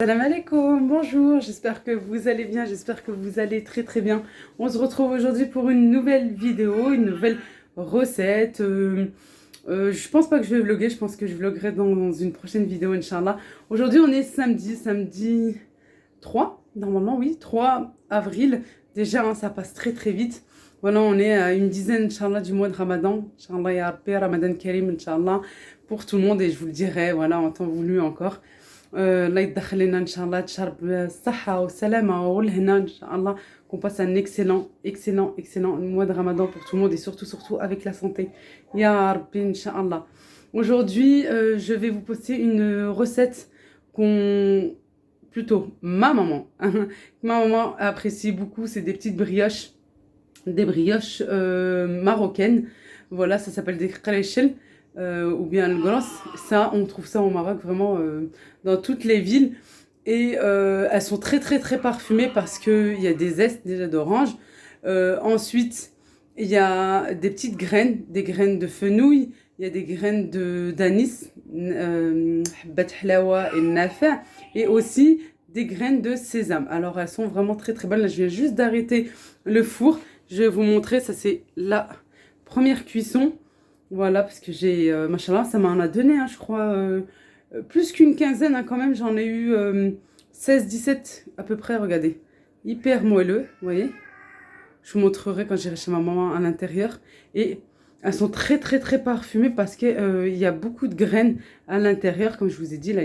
Salam alaikum, bonjour, j'espère que vous allez bien, j'espère que vous allez très très bien. On se retrouve aujourd'hui pour une nouvelle vidéo, une nouvelle recette. Je pense pas que je vais vlogger, je pense que je vloggerai dans une prochaine vidéo, Inch'Allah. Aujourd'hui on est samedi 3, normalement oui, 3 avril. Déjà hein, ça passe très très vite. Voilà, on est à une dizaine, Inch'Allah, du mois de Ramadan. Inch'Allah, ya Rabbi, Ramadan Karim, Inch'Allah, pour tout le monde et je vous le dirai, voilà, en temps voulu encore. الله يدخلنا ان شاء الله تشرب الصحة والسلامة والهنا ان شاء الله qu'on passe un excellent mois de Ramadan pour tout le monde et surtout avec la santé ya Rabbi Inch'Allah. Aujourd'hui je vais vous poster une recette qu'on plutôt ma maman ma maman apprécie beaucoup, c'est des petites brioches, des brioches marocaines. Voilà, ça s'appelle des krechel. Ou bien le gros, ça on trouve ça au Maroc vraiment dans toutes les villes et elles sont très parfumées parce qu'il y a des zestes déjà d'orange. Ensuite il y a des petites graines, des graines de fenouil, il y a des graines d'anis, habbat hlawa et nafa, et aussi des graines de sésame. Alors elles sont vraiment très bonnes. Là je viens juste d'arrêter le four, je vais vous montrer, ça c'est la première cuisson. Voilà, parce que j'ai, machallah, ça m'en a donné, hein, je crois, plus qu'une quinzaine, hein, quand même. J'en ai eu 16-17 à peu près, regardez. Hyper moelleux, vous voyez. Je vous montrerai quand j'irai chez ma maman à l'intérieur. Et elles sont très parfumées parce qu'il y a beaucoup de graines à l'intérieur. Comme je vous ai dit, là,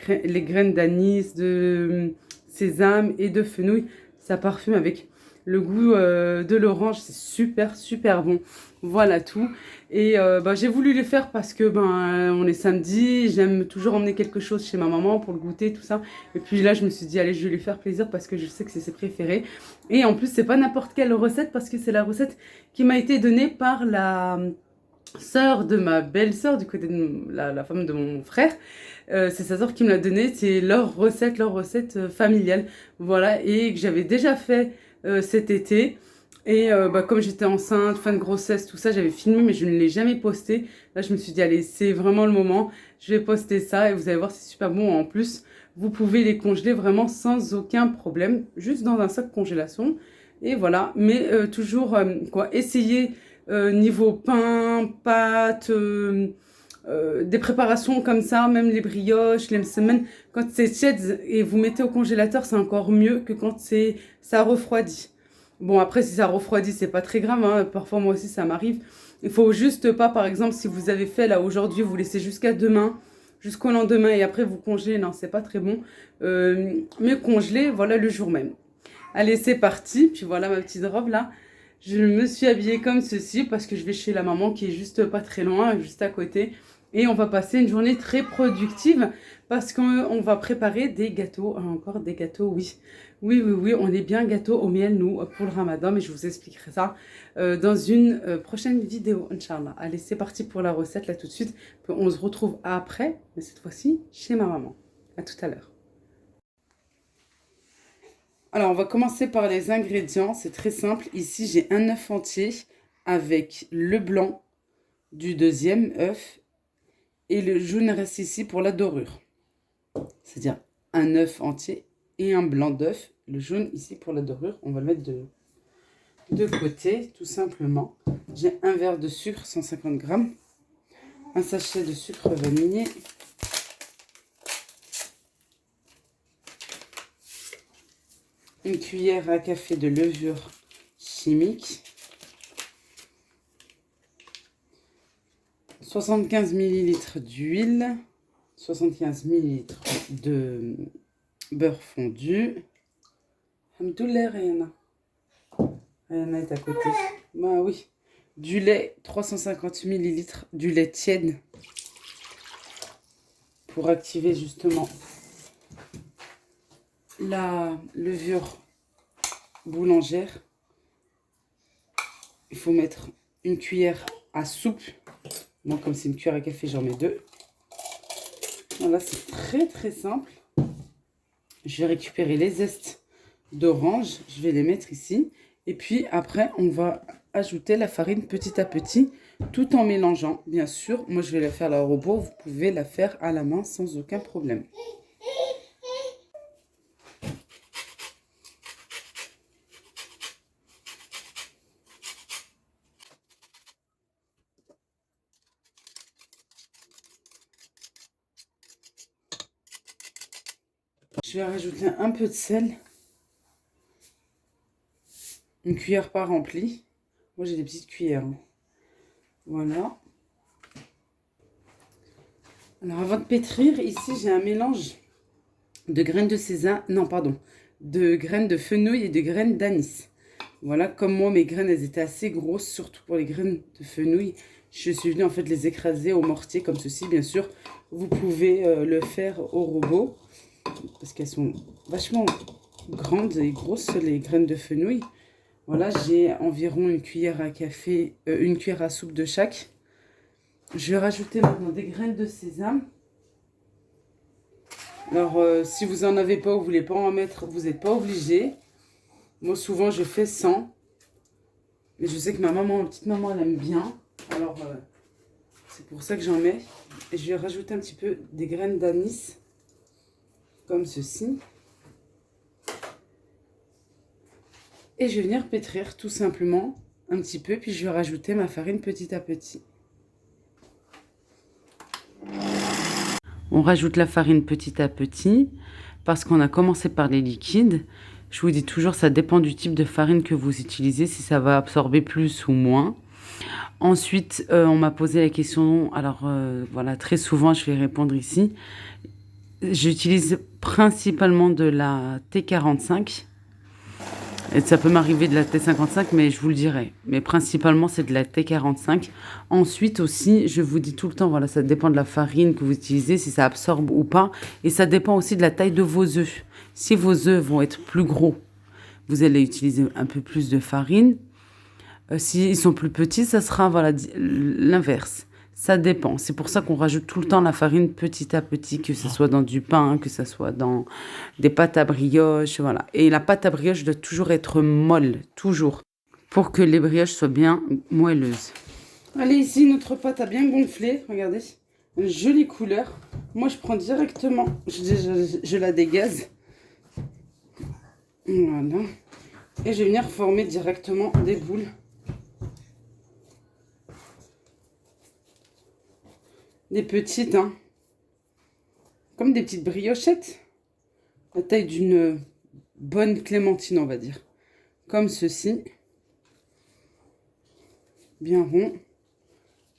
les graines d'anis, de sésame et de fenouil, ça parfume avec le goût de l'orange. C'est super bon. Voilà tout. Et j'ai voulu les faire parce que on est samedi, j'aime toujours emmener quelque chose chez ma maman pour le goûter, tout ça. Et puis là, je me suis dit, allez, je vais lui faire plaisir parce que je sais que c'est ses préférés. Et en plus, c'est pas n'importe quelle recette parce que c'est la recette qui m'a été donnée par la sœur de ma belle-sœur, du côté de la femme de mon frère. C'est sa sœur qui me l'a donnée, c'est leur recette familiale. Voilà, et que j'avais déjà fait cet été. Et comme j'étais enceinte, fin de grossesse, tout ça, j'avais filmé mais je ne l'ai jamais posté. Là, je me suis dit, allez, c'est vraiment le moment. Je vais poster ça et vous allez voir, c'est super bon. En plus, vous pouvez les congeler vraiment sans aucun problème, juste dans un sac congélation. Et voilà, mais toujours, essayez niveau pain, pâtes, des préparations comme ça, même les brioches, les msemen, quand c'est tiède et vous mettez au congélateur, c'est encore mieux que quand ça refroidit. Bon, après, si ça refroidit, c'est pas très grave, hein. Parfois, moi aussi, ça m'arrive. Il faut juste pas, par exemple, si vous avez fait là aujourd'hui, vous laissez jusqu'à demain, jusqu'au lendemain, et après vous congelez. Non, c'est pas très bon. Mieux congeler, voilà, le jour même. Allez, c'est parti. Puis voilà ma petite robe là. Je me suis habillée comme ceci parce que je vais chez la maman qui est juste pas très loin, juste à côté. Et on va passer une journée très productive parce qu'on va préparer des gâteaux. Encore des gâteaux, oui. Oui, on est bien gâteau au miel, nous, pour le ramadan. Mais je vous expliquerai ça dans une prochaine vidéo, Inch'Allah. Allez, c'est parti pour la recette, là, tout de suite. On se retrouve après, mais cette fois-ci, chez ma maman. À tout à l'heure. Alors, on va commencer par les ingrédients. C'est très simple. Ici, j'ai un œuf entier avec le blanc du deuxième œuf. Et le jaune reste ici pour la dorure. C'est-à-dire un œuf entier et un blanc d'œuf. Le jaune ici pour la dorure. On va le mettre de côté, tout simplement. J'ai un verre de sucre, 150 grammes. Un sachet de sucre vanillé. Une cuillère à café de levure chimique. 75 ml d'huile. 75 ml de beurre fondu. Alhamdoulilah, Rihanna. Rihanna est à côté. Bah oui. Du lait, 350 ml, du lait tiède. Pour activer justement la levure boulangère. Il faut mettre une cuillère à soupe. Moi, comme c'est une cuillère à café, j'en mets 2. Voilà, c'est très simple. Je vais récupérer les zestes d'orange. Je vais les mettre ici. Et puis après, on va ajouter la farine petit à petit, tout en mélangeant. Bien sûr, moi je vais la faire au robot. Vous pouvez la faire à la main sans aucun problème. Je vais rajouter un peu de sel. Une cuillère pas remplie. Moi, j'ai des petites cuillères. Voilà. Alors, avant de pétrir, ici, j'ai un mélange de graines de sésame. Non, pardon. De graines de fenouil et de graines d'anis. Voilà, comme moi, mes graines, elles étaient assez grosses, surtout pour les graines de fenouil. Je suis venue, en fait, les écraser au mortier, comme ceci, bien sûr. Vous pouvez le faire au robot, parce qu'elles sont vachement grandes et grosses, les graines de fenouil. Voilà, j'ai environ une cuillère à café, une cuillère à soupe de chaque. Je vais rajouter maintenant des graines de sésame. Alors, si vous n'en avez pas ou vous ne voulez pas en mettre, vous n'êtes pas obligé. Moi, souvent, je fais sans. Mais je sais que ma petite maman, elle aime bien. Alors, c'est pour ça que j'en mets. Et je vais rajouter un petit peu des graines d'anis, comme ceci. Et je vais venir pétrir tout simplement un petit peu. Puis je vais rajouter ma farine petit à petit. On rajoute la farine petit à petit parce qu'on a commencé par les liquides. Je vous dis toujours, ça dépend du type de farine que vous utilisez, si ça va absorber plus ou moins. Ensuite, on m'a posé la question, alors voilà, très souvent, je vais répondre ici. J'utilise principalement de la T45. Et ça peut m'arriver de la T55, mais je vous le dirai. Mais principalement, c'est de la T45. Ensuite aussi, je vous dis tout le temps, voilà, ça dépend de la farine que vous utilisez, si ça absorbe ou pas. Et ça dépend aussi de la taille de vos œufs. Si vos œufs vont être plus gros, vous allez utiliser un peu plus de farine. S'ils sont plus petits, ça sera voilà, l'inverse. Ça dépend. C'est pour ça qu'on rajoute tout le temps la farine petit à petit, que ce soit dans du pain, que ce soit dans des pâtes à brioche, voilà. Et la pâte à brioche doit toujours être molle, toujours, pour que les brioches soient bien moelleuses. Allez, ici, notre pâte a bien gonflé. Regardez, une jolie couleur. Moi, je prends directement, je la dégaze. Voilà. Et je vais venir former directement des boules. Des petites, hein. Comme des petites briochettes. La taille d'une bonne clémentine, on va dire. Comme ceci. Bien rond.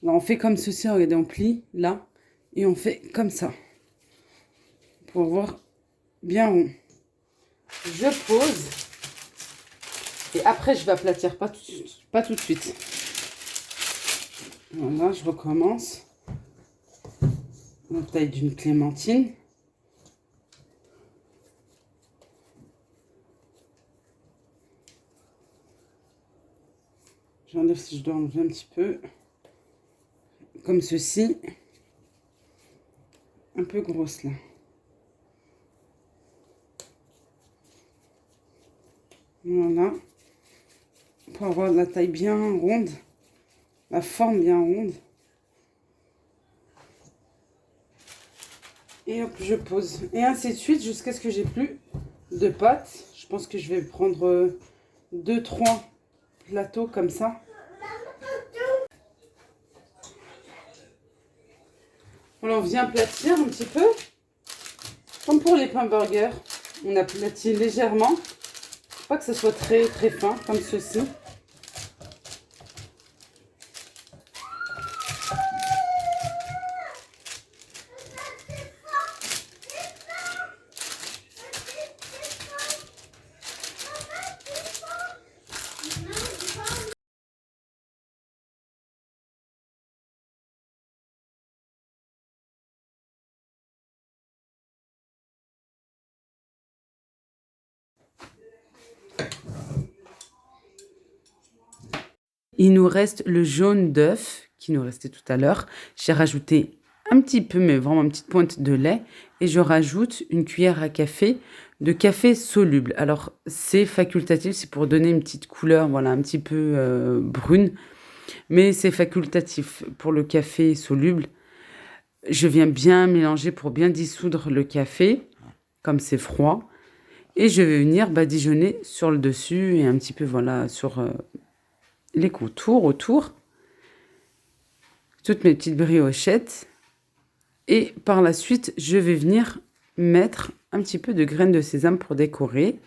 Alors, on fait comme ceci, regardez, on plie là. Et on fait comme ça. Pour voir bien rond. Je pose. Et après, je vais aplatir. Pas tout de suite. Voilà, je recommence. La taille d'une clémentine. J'enlève si je dois enlever un petit peu. Comme ceci. Un peu grosse là. Voilà. Pour avoir la taille bien ronde. La forme bien ronde. Et hop, je pose. Et ainsi de suite jusqu'à ce que j'ai plus de pâte. Je pense que je vais prendre 2-3 plateaux comme ça. Voilà, on vient aplatir un petit peu. Comme pour les pains burgers. On aplatit légèrement. Pas que ce soit très très fin comme ceci. Il nous reste le jaune d'œuf qui nous restait tout à l'heure. J'ai rajouté un petit peu, mais vraiment une petite pointe de lait. Et je rajoute une cuillère à café de café soluble. Alors, c'est facultatif, c'est pour donner une petite couleur, voilà, un petit peu brune. Mais c'est facultatif pour le café soluble. Je viens bien mélanger pour bien dissoudre le café, comme c'est froid. Et je vais venir badigeonner sur le dessus et un petit peu, voilà, sur les contours autour. Toutes mes petites briochettes. Et par la suite, je vais venir mettre un petit peu de graines de sésame pour décorer.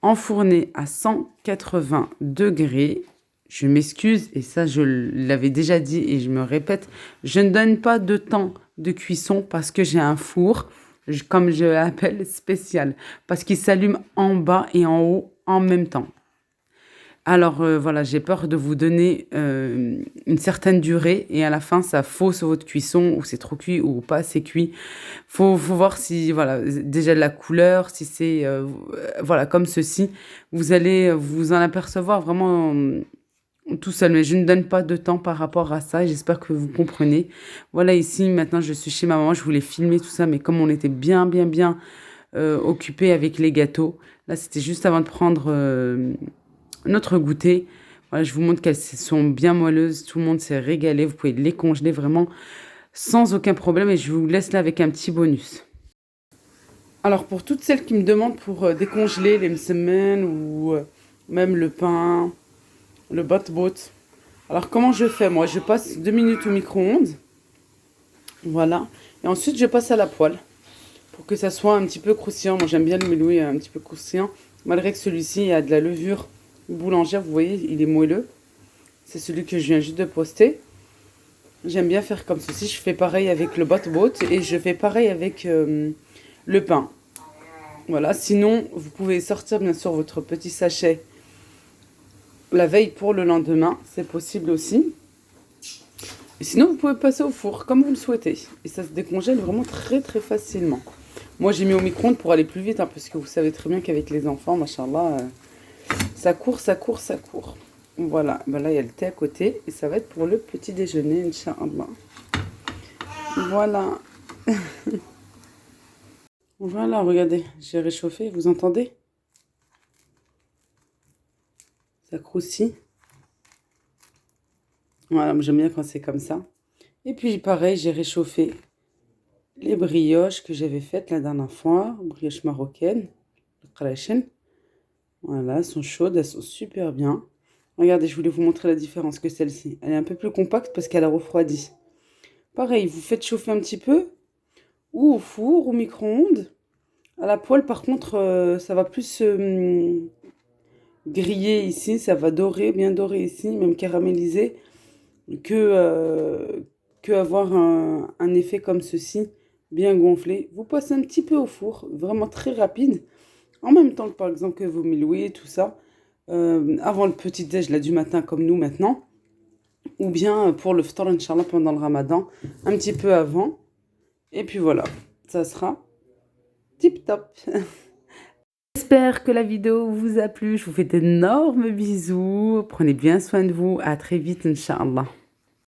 Enfourner à 180 degrés. Je m'excuse, et ça je l'avais déjà dit et je me répète, je ne donne pas de temps de cuisson parce que j'ai un four, comme je l'appelle, spécial, parce qu'il s'allume en bas et en haut en même temps. Alors voilà, j'ai peur de vous donner une certaine durée et à la fin ça fausse votre cuisson ou c'est trop cuit ou pas assez cuit. Faut voir si voilà déjà la couleur, si c'est voilà comme ceci, vous allez vous en apercevoir vraiment tout seul. Mais je ne donne pas de temps par rapport à ça. Et j'espère que vous comprenez. Voilà ici maintenant je suis chez ma maman. Je voulais filmer tout ça, mais comme on était bien occupé avec les gâteaux, là c'était juste avant de prendre notre goûter. Voilà, je vous montre qu'elles sont bien moelleuses. Tout le monde s'est régalé. Vous pouvez les congeler vraiment sans aucun problème. Et je vous laisse là avec un petit bonus. Alors, pour toutes celles qui me demandent pour décongeler les msemen ou même le pain, le bot. Alors, comment je fais? Moi, je passe 2 minutes au micro-ondes. Voilà. Et ensuite, je passe à la poêle pour que ça soit un petit peu croustillant. Moi, j'aime bien le melouis un petit peu croustillant. Malgré que celui-ci a de la levure boulangère, vous voyez, il est moelleux. C'est celui que je viens juste de poster. J'aime bien faire comme ceci. Je fais pareil avec le bot et je fais pareil avec le pain. Voilà. Sinon, vous pouvez sortir bien sûr votre petit sachet la veille pour le lendemain. C'est possible aussi. Et sinon, vous pouvez passer au four comme vous le souhaitez. Et ça se décongèle vraiment très facilement. Moi, j'ai mis au micro-ondes pour aller plus vite, hein, parce que vous savez très bien qu'avec les enfants, machallah, ça court. Voilà, ben là, il y a le thé à côté. Et ça va être pour le petit déjeuner, Inch'Allah. Voilà. Voilà, regardez, j'ai réchauffé, vous entendez? Ça croustille. Voilà, j'aime bien quand c'est comme ça. Et puis, pareil, j'ai réchauffé les brioches que j'avais faites la dernière fois, brioches marocaines, le qrachen. Voilà, elles sont chaudes, elles sont super bien. Regardez, je voulais vous montrer la différence que celle-ci. Elle est un peu plus compacte parce qu'elle a refroidi. Pareil, vous faites chauffer un petit peu, ou au four, au micro-ondes. À la poêle, par contre, ça va plus griller ici, ça va dorer, bien dorer ici, même caraméliser, que avoir un effet comme ceci, bien gonflé. Vous passez un petit peu au four, vraiment très rapide, en même temps que par exemple que vous melouez, tout ça, avant le petit déj là du matin comme nous maintenant, ou bien pour le ftar Inch'Allah pendant le ramadan, un petit peu avant, et puis voilà, ça sera tip top. J'espère que la vidéo vous a plu, je vous fais d'énormes bisous, prenez bien soin de vous, à très vite Inch'Allah.